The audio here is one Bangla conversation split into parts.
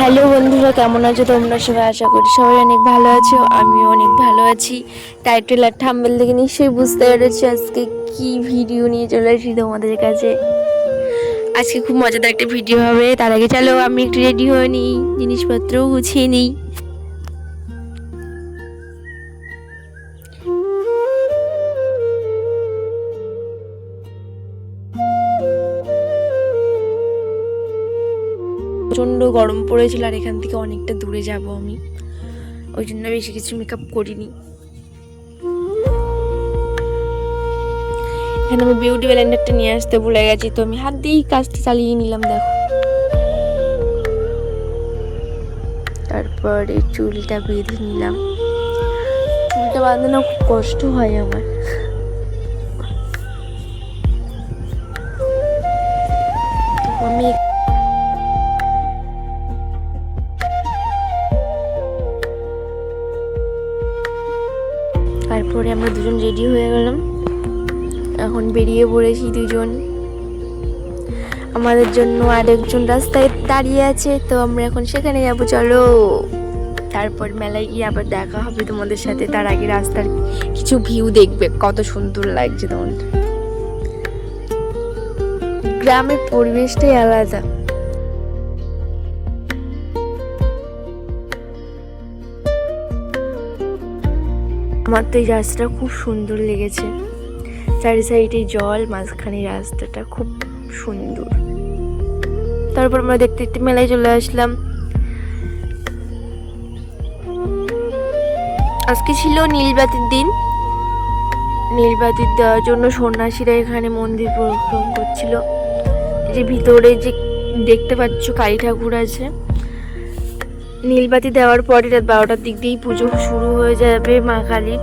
হ্যালো বন্ধুরা, কেমন আছো তোমরা সবাই? আশা করি সবাই অনেক ভালো আছো, আমিও অনেক ভালো আছি। টাইটেল আর থাম্বনেল দেখে নিশ্চয়ই বুঝতে পেরেছো আজকে কি ভিডিও নিয়ে চলে এসেছি তোমাদের কাছে। আজকে খুব মজাদার একটা ভিডিও হবে। তার আগে চলো আমি একটু রেডি হয়ে নিই, জিনিসপত্রও গুছিয়ে নিই। প্রচণ্ড গরম পড়েছিল আর এখান থেকে অনেকটা দূরে যাব আমি, ওই জন্য বেশি কিছু মেকআপ করিনি। এখানে আমি বিউটি ব্লেন্ডারটা নিয়ে আসতে ভুলে গেছি, তো আমি হাত দিয়েই কাজটা চালিয়ে নিলাম। দেখো, তারপরে চুলটা বেঁধে নিলাম। চুলটা বাঁধানো খুব কষ্ট হয় আমার। আমি তারপরে আমরা দুজন রেডি হয়ে গেলাম, এখন বেরিয়ে পড়েছি দুজন। আমাদের জন্য আরেকজন রাস্তায় দাঁড়িয়ে আছে, তো আমরা এখন সেখানে যাবো। চলো, তারপর মেলায় গিয়ে আবার দেখা হবে তোমাদের সাথে। তার আগে রাস্তার কিছু ভিউ দেখবে, কত সুন্দর লাগছে তোমাদের। গ্রামের পরিবেশটাই আলাদা। আমার তো এই রাস্তাটা খুব সুন্দর লেগেছে, চারি সাইডে জল, মাঝখানে রাস্তাটা খুব সুন্দর। তারপর আমরা দেখতে দেখতে মেলায় চলে আসলাম। আজকে ছিল নীলবাতির দিন। নীলবাতির দেওয়ার জন্য সন্ন্যাসীরা এখানে মন্দির পরিক্রম করছিল। যে ভিতরে যে দেখতে পাচ্ছ কালী ঠাকুর আছে। নীলবাতি দেওয়ার পরে রাত 12টার দিক দিয়েই পুজো শুরু হয়ে যাবে মা কালীর।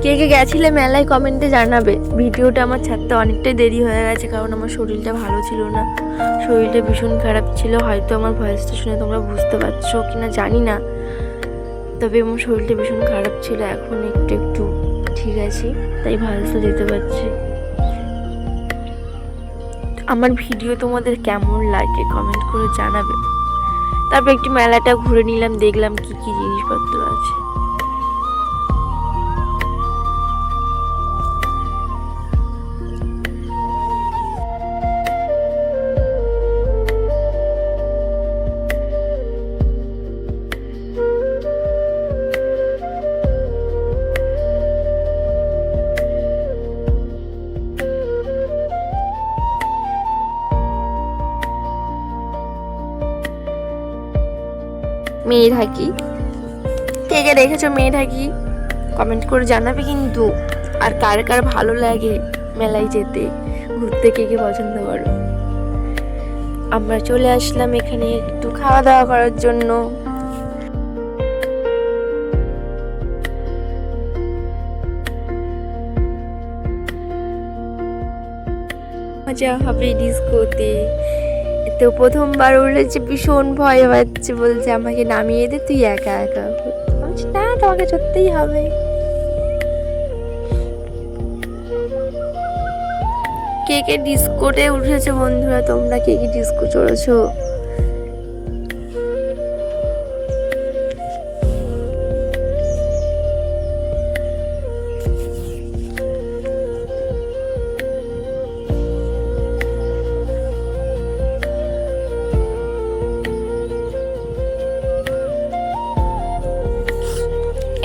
কে কে গেছিলে মেলায় কমেন্টে জানাবে। ভিডিওটা আমার ছাড়তে অনেকটাই দেরি হয়ে গেছে, কারণ আমার শরীরটা ভালো ছিল না, শরীরটা ভীষণ খারাপ ছিল। হয়তো আমার ভয়েসটা শুনে তোমরা বুঝতে পারছো কিনা জানি না, তবে আমার শরীরটা ভীষণ খারাপ ছিল। এখন একটু একটু ঠিক আছে, তাই ভয়েসটা দিতে পারছি। আমার ভিডিও তোমাদের কেমন লাগে কমেন্ট করে জানাবে। তারপর একটু মেলাটা ঘুরে নিলাম, দেখলাম কি কি জিনিসপত্র আছে। মেয়ে ঢাকি, কে কে দেখেছো মেয়ে ঢাকি কমেন্ট করে জানাবে কিন্তু। আর কার কার ভালো লাগে মেলায় যেতে, ঘুরতে, কে কে পছন্দ করো। আমরা চলে আসলাম এখানে একটু খাওয়া দাওয়া করার জন্য। মজা হবে ডিস্কোতে। তো প্রথমবার উঠেছে, ভীষণ ভয় পাচ্ছে, বলছে আমাকে নামিয়ে দে, তুই একা একা। না, তোমাকে চড়তেই হবে। কে কে ডিস্কোতে উঠেছে বন্ধুরা? তোমরা কে কে ডিস্কো চড়েছো?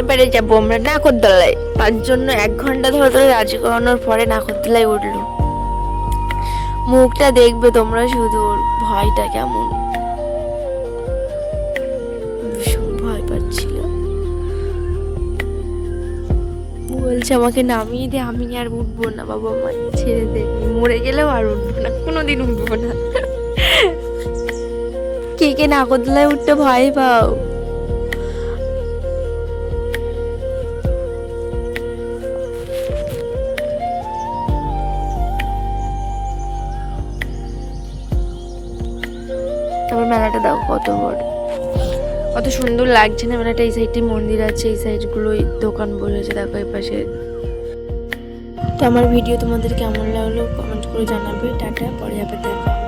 এবারে যাবো আমরা নাগরদোলায়। তার জন্য 1 ঘন্টা ধরে ধরে রাজি করানোর পরে নাগরদোলায় উঠলো। মুখটা দেখবে তোমরা শুধু, ভয়টা কেমন, ভীষণ ভয় পাচ্ছিল। বলছে আমাকে নামিয়ে দে, আমি আর উঠবো না, বাবা মা ছেড়ে দে, মরে গেলেও আর উঠবো না, কোনোদিন উঠবো না। কে কে নাগরদোলায় উঠতে ভয় পাও? তারপর মেলাটা দেখো কত বড়, কত সুন্দর লাগছে না মেলাটা। এই সাইডে মন্দির আছে, এই সাইডগুলোই দোকান বসেছে, দেখো এই পাশে। তো আমার ভিডিও তোমাদের কেমন লাগলো কমেন্ট করে করে জানাবে। টাটা, পরে আবার দেখা।